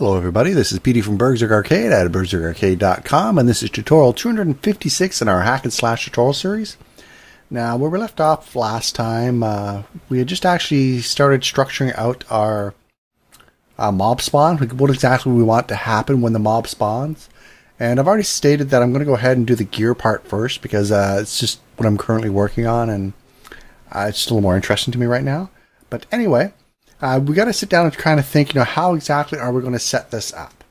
Hello everybody, this is Petey from BurgZerg Arcade at BurgZergArcade.com, and this is tutorial 256 in our hack and slash tutorial series. Now, where we left off last time, we had just actually started structuring out our mob spawn, what exactly we want to happen when the mob spawns. And I've already stated that I'm going to go ahead and do the gear part first because it's just what I'm currently working on, and it's just a little more interesting to me right now. But anyway, we got to sit down and kind of think, how exactly are we going to set this up?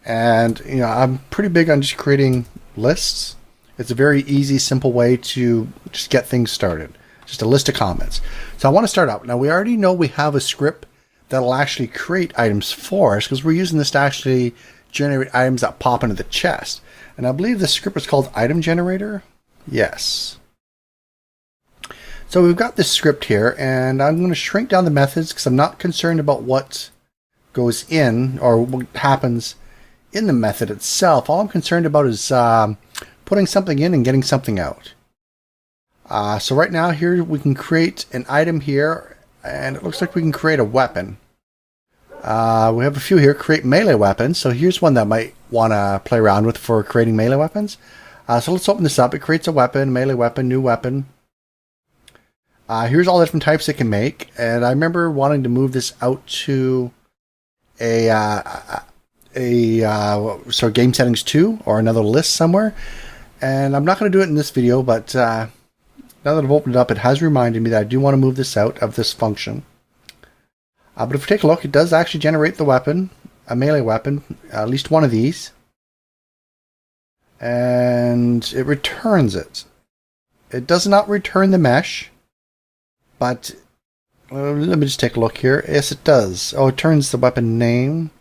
And, I'm pretty big on just creating lists. It's a very easy, simple way to just get things started. Just a list of comments. So I want to start out. Now, we already know we have a script that'll actually create items for us because we're using this to actually generate items that pop into the chest. And I believe the script is called Item Generator. Yes. So we've got this script here, and I'm going to shrink down the methods because I'm not concerned about what goes in or what happens in the method itself. All I'm concerned about is putting something in and getting something out. So right now here we can create an item here, and it looks like we can create a weapon. We have a few here, create melee weapons. So here's one that I might want to play around with for creating melee weapons. So let's open this up. It creates a weapon, melee weapon, new weapon. Here's all the different types it can make, and I remember wanting to move this out to a game settings 2 or another list somewhere, and I'm not going to do it in this video, but now that I've opened it up, it has reminded me that I do want to move this out of this function. But if we take a look, it does actually generate the weapon, a melee weapon, at least one of these, and it returns it. It does not return the mesh. But let me just take a look here. Yes, it does. Oh, it turns the weapon name.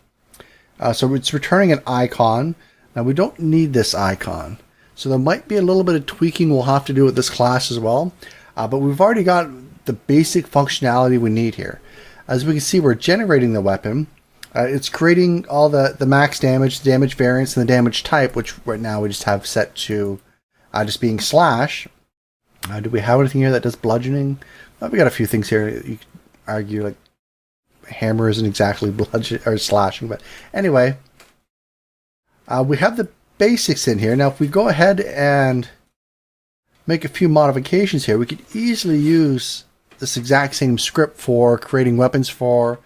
So it's returning an icon. Now, we don't need this icon. So there might be a little bit of tweaking we'll have to do with this class as well. But we've already got the basic functionality we need here. As we can see, we're generating the weapon. It's creating all the max damage, the damage variance, and the damage type, which right now we just have set to just being slash. Do we have anything here that does bludgeoning? Well, we got a few things here. You could argue like hammer isn't exactly bludgeoning or slashing, but anyway, we have the basics in here. Now, if we go ahead and make a few modifications here, we could easily use this exact same script for creating weapons for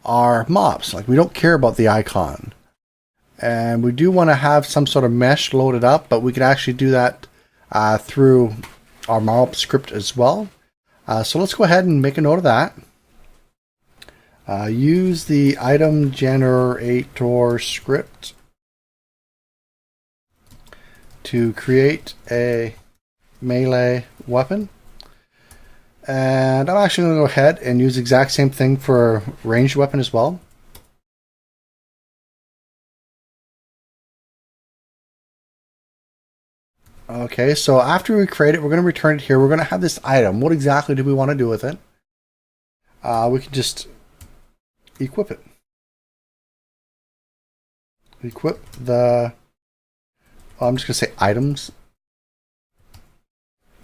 our mobs. Like, we don't care about the icon, and we do want to have some sort of mesh loaded up, but we could actually do that through our mob script as well. So let's go ahead and make a note of that. Use the item generator script to create a melee weapon. And I'm actually going to go ahead and use the exact same thing for a ranged weapon as well. Okay, so after we create it, we're going to return it here. We're going to have this item. What exactly do we want to do with it? We can just equip it. Equip the... Well, I'm just going to say items.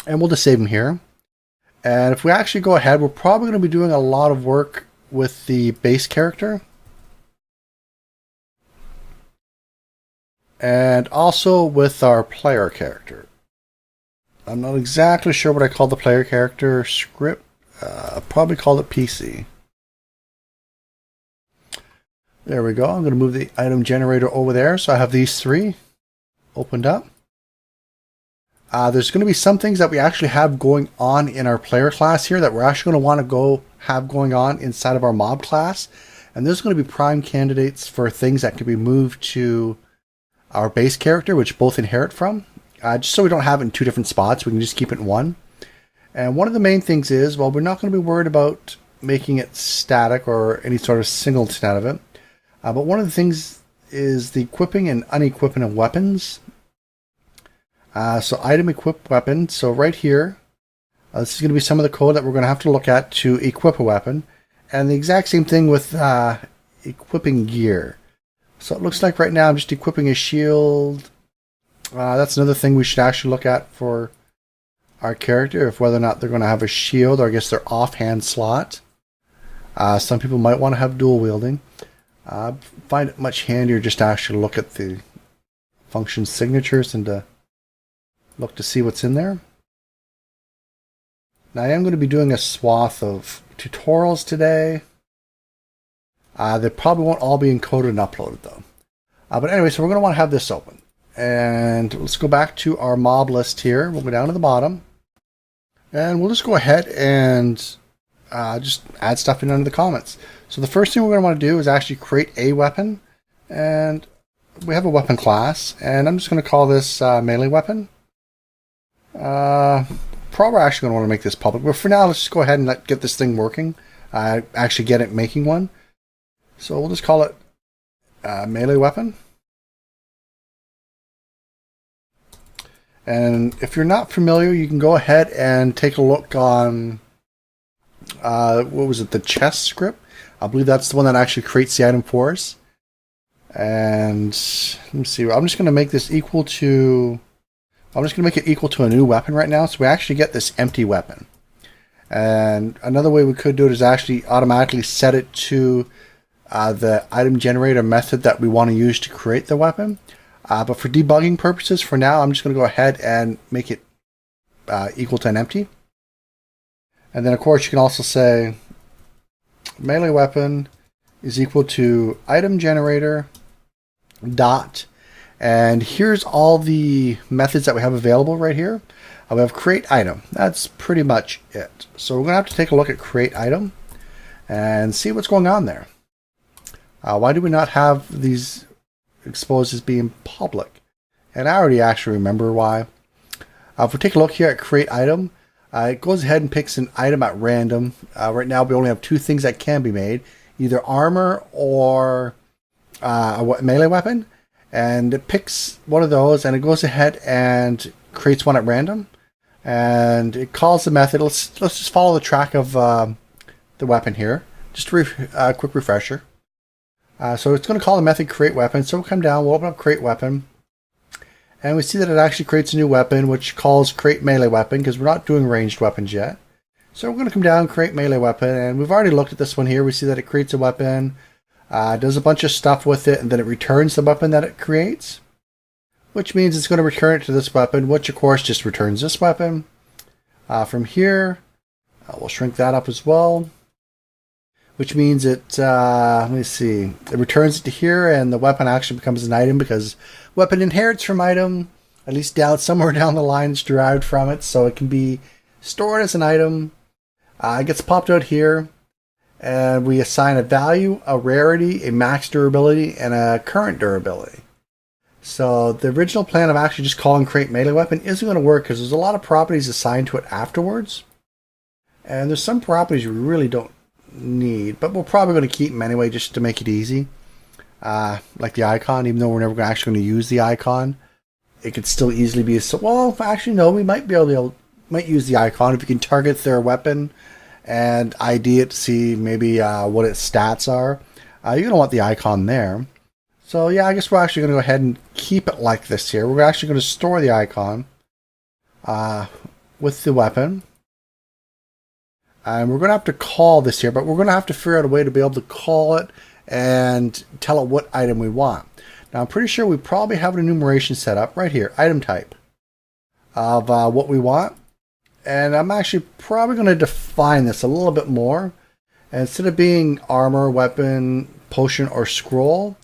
And we'll just save them here. And if we actually go ahead, we're probably going to be doing a lot of work with the base character. And also with our player character. I'm not exactly sure what I call the player character script. Probably called it PC. There we go. I'm going to move the item generator over there. So I have these three opened up. There's going to be some things that we actually have going on in our player class here that we're actually going to want to have going on inside of our mob class. And there's going to be prime candidates for things that can be moved to our base character, which both inherit from, just so we don't have it in two different spots. We can just keep it in one. And one of the main things is, well, we're not going to be worried about making it static or any sort of singleton out of it. But one of the things is the equipping and unequipping of weapons. So item equip weapon. So right here, this is going to be some of the code that we're going to have to look at to equip a weapon. And the exact same thing with equipping gear. So it looks like right now I'm just equipping a shield. That's another thing we should actually look at for our character, if whether or not they're going to have a shield or I guess their offhand slot. Some people might want to have dual wielding. I find it much handier just to actually look at the function signatures and to look to see what's in there. Now I am going to be doing a swath of tutorials today. They probably won't all be encoded and uploaded though. But anyway, so we're going to want to have this open. And let's go back to our mob list here. We'll go down to the bottom. And we'll just go ahead and just add stuff in under the comments. So the first thing we're going to want to do is actually create a weapon. And we have a weapon class. And I'm just going to call this melee weapon. Probably actually going to want to make this public. But for now, let's just go ahead and get this thing working. Actually get it making one. So we'll just call it melee weapon. And if you're not familiar, you can go ahead and take a look on, what was it, the chess script? I believe that's the one that actually creates the item for us. And let me see, I'm just going to make this equal to, I'm just going to make it equal to a new weapon right now. So we actually get this empty weapon. And another way we could do it is actually automatically set it to the item generator method that we want to use to create the weapon. But for debugging purposes, for now, I'm just going to go ahead and make it equal to an empty. And then, of course, you can also say melee weapon is equal to item generator dot. And here's all the methods that we have available right here. We have CreateItem. That's pretty much it. So we're going to have to take a look at CreateItem and see what's going on there. Why do we not have these exposed as being public? And I already actually remember why. If we take a look here at CreateItem, it goes ahead and picks an item at random. Right now we only have two things that can be made, either armor or a melee weapon. And it picks one of those and it goes ahead and creates one at random. And it calls the method. Let's just follow the track of the weapon here. Just a quick refresher. So it's going to call the method create weapon. So we'll come down, we'll open up create weapon. And we see that it actually creates a new weapon, which calls create melee weapon, because we're not doing ranged weapons yet. So we're going to come down, create melee weapon, and we've already looked at this one here. We see that it creates a weapon, does a bunch of stuff with it, and then it returns the weapon that it creates. Which means it's going to return it to this weapon, which of course just returns this weapon. From here, we'll shrink that up as well. Which means it, let me see, it returns it to here, and the weapon actually becomes an item because weapon inherits from item, at least down somewhere down the line it's derived from it, so it can be stored as an item. It gets popped out here, and we assign a value, a rarity, a max durability, and a current durability. So the original plan of actually just calling create melee weapon isn't going to work because there's a lot of properties assigned to it afterwards, and there's some properties we really don't need, but we're probably going to keep them anyway just to make it easy. Like the icon, even though we're never actually going to use the icon, it could still easily be well, actually no, we might be able to might use the icon if you can target their weapon and ID it to see maybe what its stats are. You're going to want the icon there. So yeah, I guess we're actually going to go ahead and keep it like this here. We're actually going to store the icon with the weapon. And we're going to have to call this here, but we're going to have to figure out a way to be able to call it and tell it what item we want. Now I'm pretty sure we probably have an enumeration set up right here, item type of what we want. And I'm actually probably going to define this a little bit more. And instead of being armor, weapon, potion, or scroll,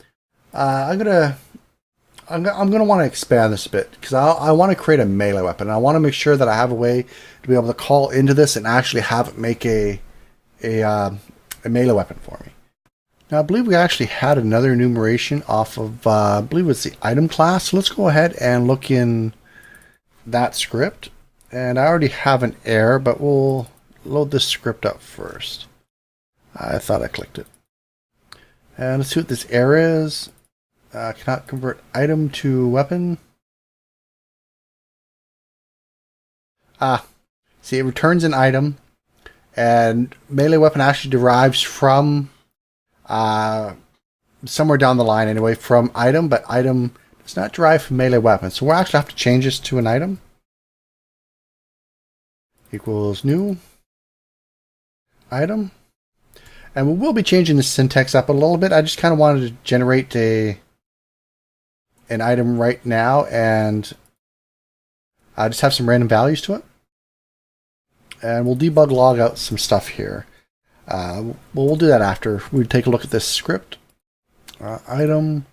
I'm gonna want to expand this a bit because I want to create a melee weapon. I want to make sure that I have a way to be able to call into this and actually have it make a melee weapon for me. Now I believe we actually had another enumeration off of I believe it's the item class. So let's go ahead and look in that script. And I already have an error, but we'll load this script up first. I thought I clicked it. And let's see what this error is. Cannot convert item to weapon. See, it returns an item, and melee weapon actually derives from somewhere down the line anyway, from item, but item does not derive from melee weapon. So we'll actually have to change this to an item. Equals new item. And we will be changing the syntax up a little bit. I just kind of wanted to generate an item right now and I just have some random values to it. And we'll debug log out some stuff here. We'll do that after we take a look at this script. Item.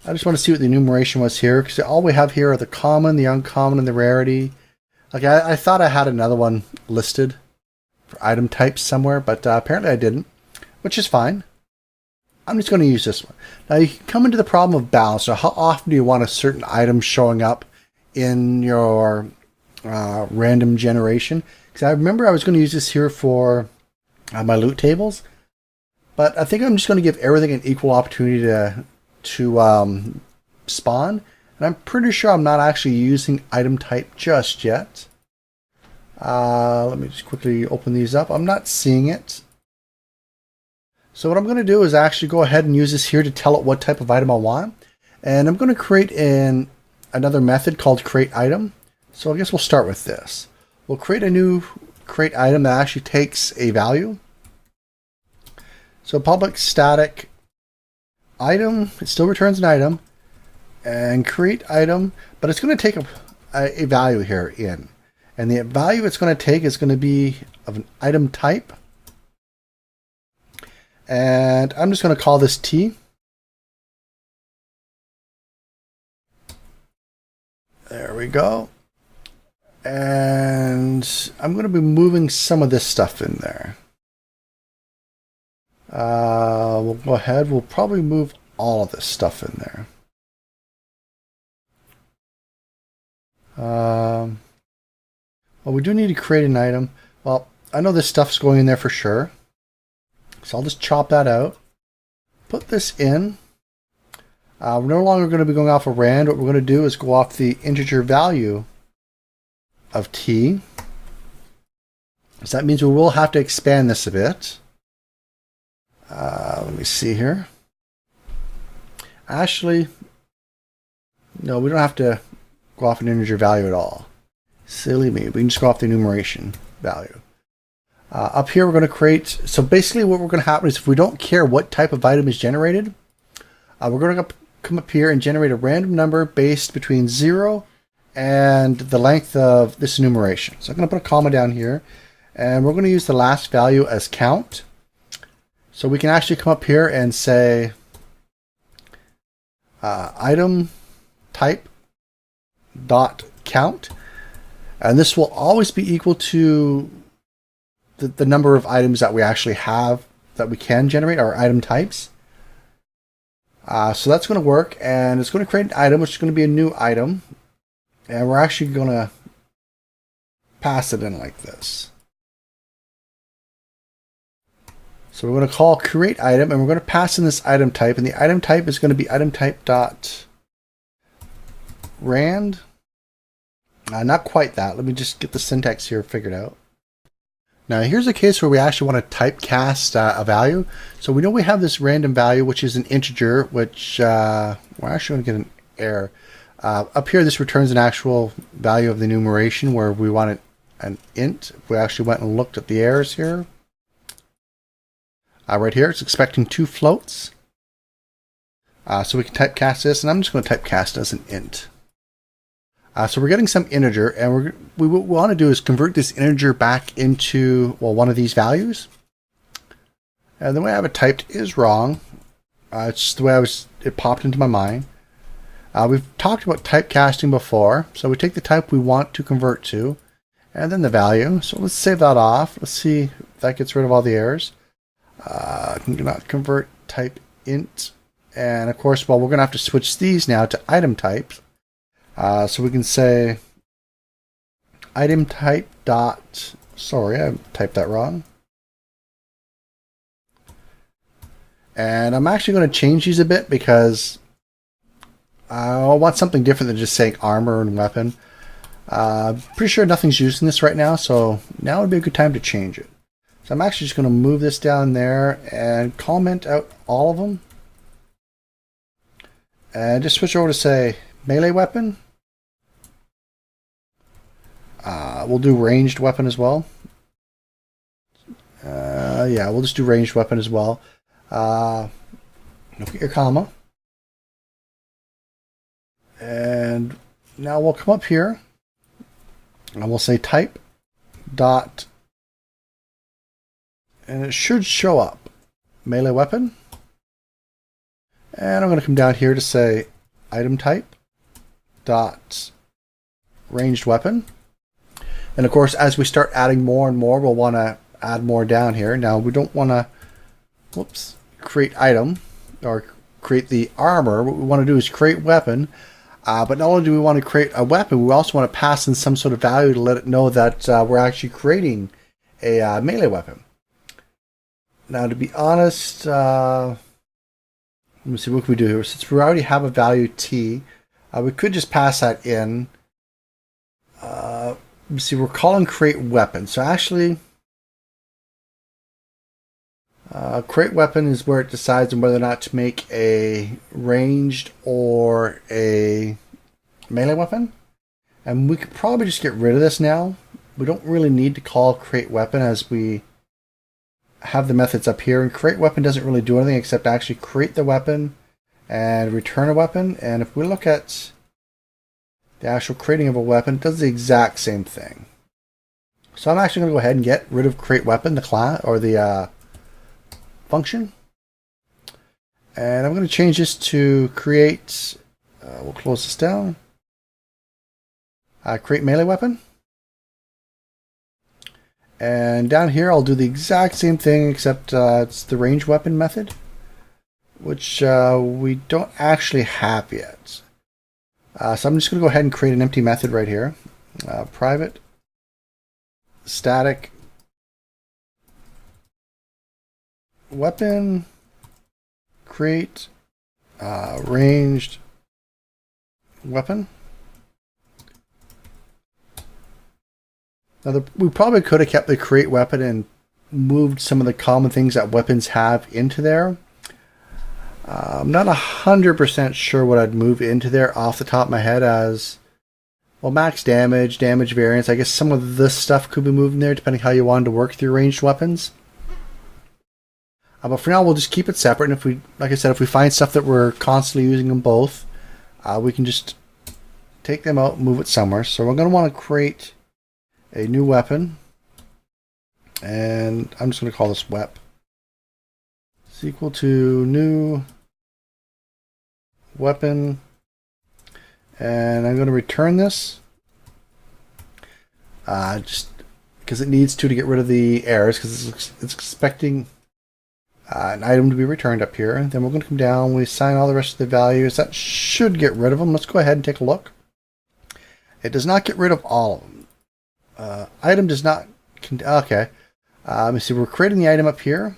I just want to see what the enumeration was here, because all we have here are the common, the uncommon, and the rarity. Like I thought I had another one listed for item types somewhere, but apparently I didn't, which is fine. I'm just going to use this one. Now you can come into the problem of balance. So how often do you want a certain item showing up in your random generation? Because I remember I was going to use this here for my loot tables, but I think I'm just going to give everything an equal opportunity to spawn. And I'm pretty sure I'm not actually using item type just yet. Let me just quickly open these up. I'm not seeing it. So what I'm going to do is actually go ahead and use this here to tell it what type of item I want. And I'm going to create another method called CreateItem. So I guess we'll start with this. We'll create a new CreateItem that actually takes a value. So public static item, it still returns an item, and CreateItem, but it's going to take a value here in. And the value it's going to take is going to be of an item type. And I'm just going to call this T. There we go. And I'm going to be moving some of this stuff in there. We'll go ahead. We'll probably move all of this stuff in there. Well, we do need to create an item. Well, I know this stuff's going in there for sure. So I'll just chop that out. Put this in. We're no longer going to be going off of rand. What we're going to do is go off the integer value of t. So that means we will have to expand this a bit. Let me see here. Actually, no, we don't have to go off an integer value at all. Silly me. We can just go off the enumeration value. Up here, we're going to create. So basically, what we're going to happen is if we don't care what type of item is generated, we're going to come up here and generate a random number based between 0 and the length of this enumeration. So I'm going to put a comma down here, and we're going to use the last value as count. So we can actually come up here and say item type dot count, and this will always be equal to the number of items that we actually have that we can generate, our item types. So that's going to work, and it's going to create an item, which is going to be a new item, and we're actually going to pass it in like this. So we're going to call CreateItem, and we're going to pass in this item type, and the item type is going to be item type dot rand. Not quite that. Let me just get the syntax here figured out. Now here's a case where we actually want to typecast a value. So we know we have this random value, which is an integer, which we're actually going to get an error. Up here, this returns an actual value of the enumeration where we want it an int. We actually went and looked at the errors here. Right here, it's expecting 2 floats. So we can typecast this, and I'm just going to typecast as an int. So we're getting some integer, and what we want to do is convert this integer back into, well, one of these values. And the way I have it typed is wrong. It's just the way it popped into my mind. We've talked about typecasting before, so we take the type we want to convert to, and then the value. So let's save that off. Let's see if that gets rid of all the errors. Not convert type int, and of course, well, we're going to have to switch these now to item types. So we can say item type dot, sorry, I typed that wrong. And I'm actually going to change these a bit because I want something different than just saying armor and weapon. Pretty sure nothing's using this right now, so now would be a good time to change it. So I'm actually just going to move this down there and comment out all of them. And just switch over to say melee weapon. We'll do ranged weapon as well. Yeah, we'll just do ranged weapon as well. Look at your comma. And now we'll come up here and we'll say type dot, and it should show up melee weapon. And I'm going to come down here to say item type dot ranged weapon. And of course, as we start adding more and more, we'll want to add more down here. Now we don't want to, whoops, create item or create the armor. What we want to do is create weapon. But not only do we want to create a weapon, we also want to pass in some sort of value to let it know that we're actually creating a melee weapon. Now, to be honest, let me see, what can we do here? Since we already have a value T, we could just pass that in. Let me see, we're calling create weapon. So actually, create weapon is where it decides on whether or not to make a ranged or a melee weapon. And we could probably just get rid of this now. We don't really need to call create weapon as we have the methods up here. And create weapon doesn't really do anything except actually create the weapon and return a weapon. And if we look at the actual creating of a weapon, it does the exact same thing. So I'm actually going to go ahead and get rid of create weapon, the class or the function, and I'm going to change this to create, we'll close this down, create melee weapon, and down here I'll do the exact same thing except it's the range weapon method, which we don't actually have yet. So I'm just going to go ahead and create an empty method right here, private static weapon create ranged weapon. Now we probably could have kept the create weapon and moved some of the common things that weapons have into there. I'm not 100% sure what I'd move into there off the top of my head as, well, max damage, damage variance. I guess some of this stuff could be moved in there depending how you wanted to work through ranged weapons. But for now, we'll just keep it separate. And if we, like I said, if we find stuff that we're constantly using them both, we can just take them out and move it somewhere. So we're going to want to create a new weapon. And I'm just going to call this wep. It's equal to new weapon. And I'm going to return this. Just because it needs to get rid of the errors, because it's expecting an item to be returned up here. And then we're going to come down, we assign all the rest of the values. That should get rid of them. Let's go ahead and take a look. It does not get rid of all of them. Item does not, okay. Let me see, we're creating the item up here.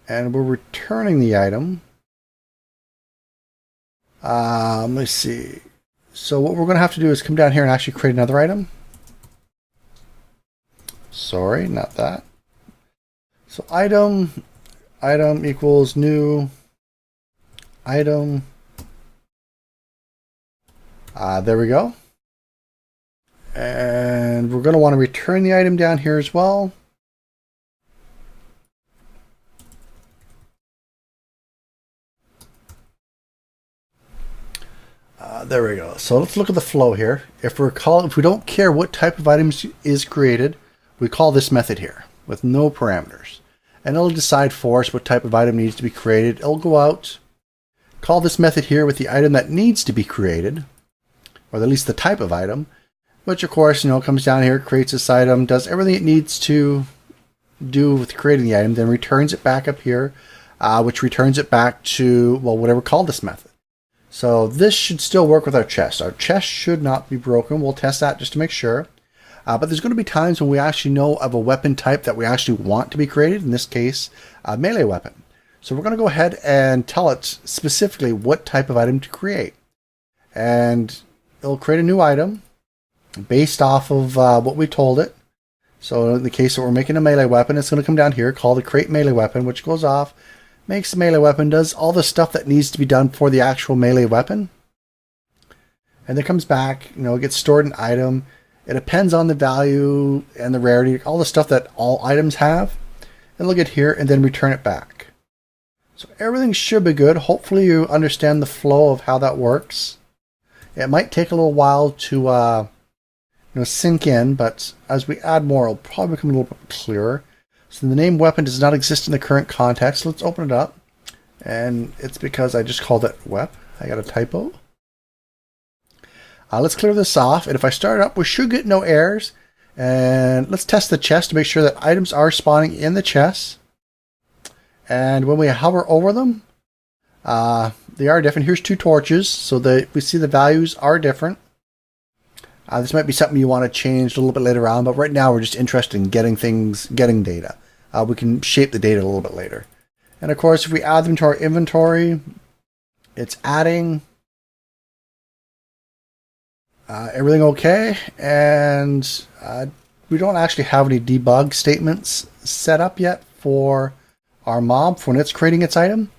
And we're returning the item. Let me see. So what we're going to have to do is come down here and actually create another item. Sorry, not that. So item equals new item. There we go. And we're going to want to return the item down here as well. There we go. So let's look at the flow here. If we don't care what type of item is created, we call this method here with no parameters. And it'll decide for us what type of item needs to be created. It'll go out, call this method here with the item that needs to be created, or at least the type of item, which of course, comes down here, creates this item, does everything it needs to do with creating the item, then returns it back up here, which returns it back to, well, whatever we call this method. So this should still work with our chest. Our chest should not be broken. We'll test that just to make sure. But there's going to be times when we actually know of a weapon type that we actually want to be created, in this case, a melee weapon. So we're going to go ahead and tell it specifically what type of item to create. And it'll create a new item based off of what we told it. So in the case that we're making a melee weapon, it's going to come down here, call the create melee weapon, which goes off, makes the melee weapon, does all the stuff that needs to be done for the actual melee weapon. And then comes back, it gets stored in item. It depends on the value and the rarity, all the stuff that all items have. And look at here and then return it back. So everything should be good. Hopefully you understand the flow of how that works. It might take a little while to sink in, but as we add more, it'll probably become a little bit clearer. So the name weapon does not exist in the current context. Let's open it up. And it's because I just called it wep. I got a typo. Let's clear this off. And if I start it up, we should get no errors. And let's test the chest to make sure that items are spawning in the chest. And when we hover over them, they are different. Here's 2 torches, so that we see the values are different. This might be something you want to change a little bit later on, but right now we're just interested in getting data. We can shape the data a little bit later. And of course, if we add them to our inventory, it's adding everything okay, and we don't actually have any debug statements set up yet for our mob for when it's creating its item,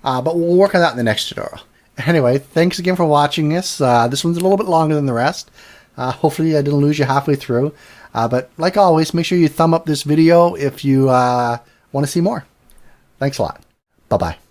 but we'll work on that in the next tutorial. Anyway, thanks again for watching this. This one's a little bit longer than the rest. Hopefully I didn't lose you halfway through, but like always, make sure you thumb up this video if you want to see more. Thanks a lot. Bye-bye.